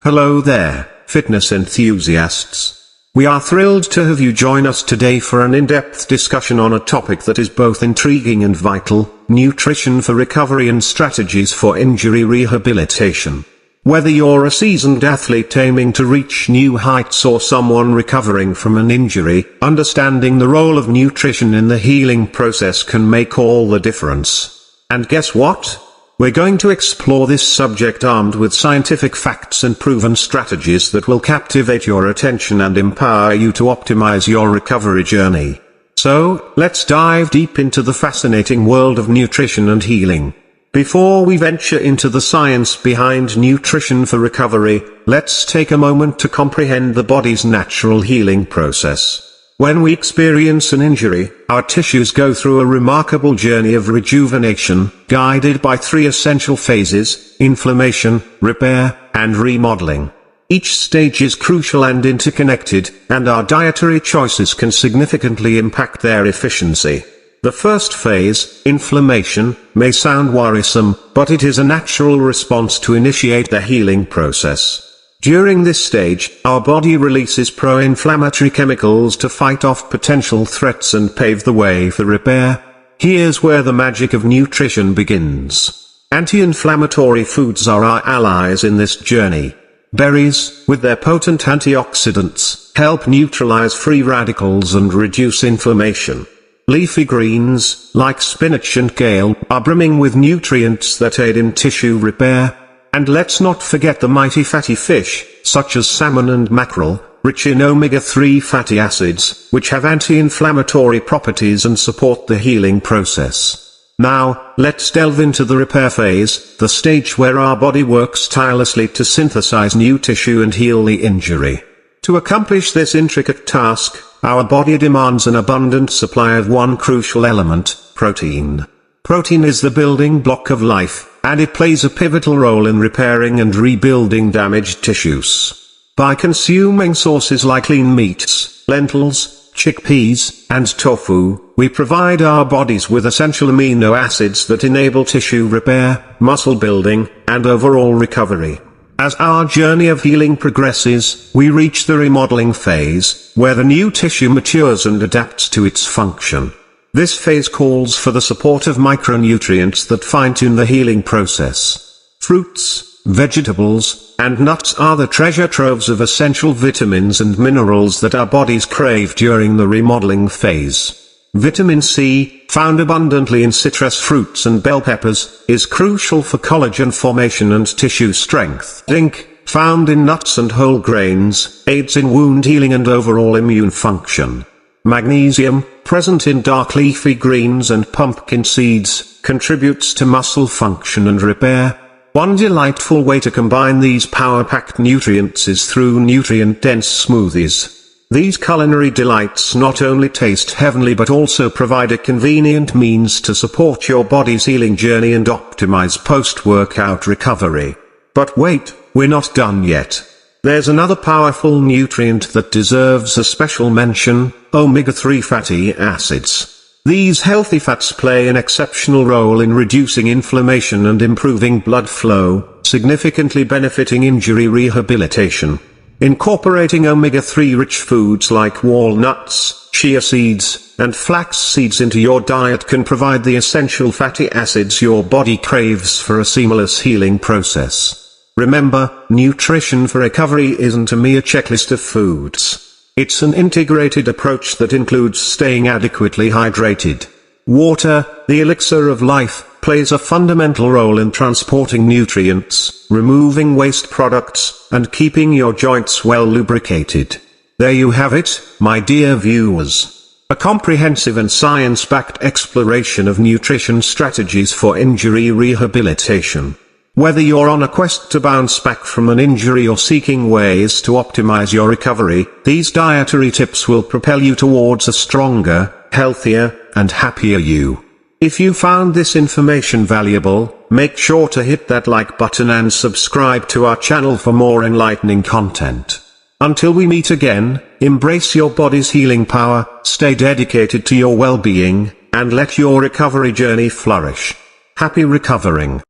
Hello there, fitness enthusiasts. We are thrilled to have you join us today for an in-depth discussion on a topic that is both intriguing and vital: nutrition for recovery and strategies for injury rehabilitation. Whether you're a seasoned athlete aiming to reach new heights or someone recovering from an injury, understanding the role of nutrition in the healing process can make all the difference. And guess what? We're going to explore this subject armed with scientific facts and proven strategies that will captivate your attention and empower you to optimize your recovery journey. So, let's dive deep into the fascinating world of nutrition and healing. Before we venture into the science behind nutrition for recovery, let's take a moment to comprehend the body's natural healing process. When we experience an injury, our tissues go through a remarkable journey of rejuvenation, guided by three essential phases: inflammation, repair, and remodeling. Each stage is crucial and interconnected, and our dietary choices can significantly impact their efficiency. The first phase, inflammation, may sound worrisome, but it is a natural response to initiate the healing process. During this stage, our body releases pro-inflammatory chemicals to fight off potential threats and pave the way for repair. Here's where the magic of nutrition begins. Anti-inflammatory foods are our allies in this journey. Berries, with their potent antioxidants, help neutralize free radicals and reduce inflammation. Leafy greens, like spinach and kale, are brimming with nutrients that aid in tissue repair. And let's not forget the mighty fatty fish, such as salmon and mackerel, rich in omega-3 fatty acids, which have anti-inflammatory properties and support the healing process. Now, let's delve into the repair phase, the stage where our body works tirelessly to synthesize new tissue and heal the injury. To accomplish this intricate task, our body demands an abundant supply of one crucial element: protein. Protein is the building block of life, and it plays a pivotal role in repairing and rebuilding damaged tissues. By consuming sources like lean meats, lentils, chickpeas, and tofu, we provide our bodies with essential amino acids that enable tissue repair, muscle building, and overall recovery. As our journey of healing progresses, we reach the remodeling phase, where the new tissue matures and adapts to its function. This phase calls for the support of micronutrients that fine-tune the healing process. Fruits, vegetables, and nuts are the treasure troves of essential vitamins and minerals that our bodies crave during the remodeling phase. Vitamin C, found abundantly in citrus fruits and bell peppers, is crucial for collagen formation and tissue strength. Zinc, found in nuts and whole grains, aids in wound healing and overall immune function. Magnesium, present in dark leafy greens and pumpkin seeds, contributes to muscle function and repair. One delightful way to combine these power-packed nutrients is through nutrient-dense smoothies. These culinary delights not only taste heavenly but also provide a convenient means to support your body's healing journey and optimize post-workout recovery. But wait, we're not done yet. There's another powerful nutrient that deserves a special mention: omega-3 fatty acids. These healthy fats play an exceptional role in reducing inflammation and improving blood flow, significantly benefiting injury rehabilitation. Incorporating omega-3 rich foods like walnuts, chia seeds, and flax seeds into your diet can provide the essential fatty acids your body craves for a seamless healing process. Remember, nutrition for recovery isn't a mere checklist of foods. It's an integrated approach that includes staying adequately hydrated. Water, the elixir of life, plays a fundamental role in transporting nutrients, removing waste products, and keeping your joints well lubricated. There you have it, my dear viewers. A comprehensive and science-backed exploration of nutrition strategies for injury rehabilitation. Whether you're on a quest to bounce back from an injury or seeking ways to optimize your recovery, these dietary tips will propel you towards a stronger, healthier, and happier you. If you found this information valuable, make sure to hit that like button and subscribe to our channel for more enlightening content. Until we meet again, embrace your body's healing power, stay dedicated to your well-being, and let your recovery journey flourish. Happy recovering.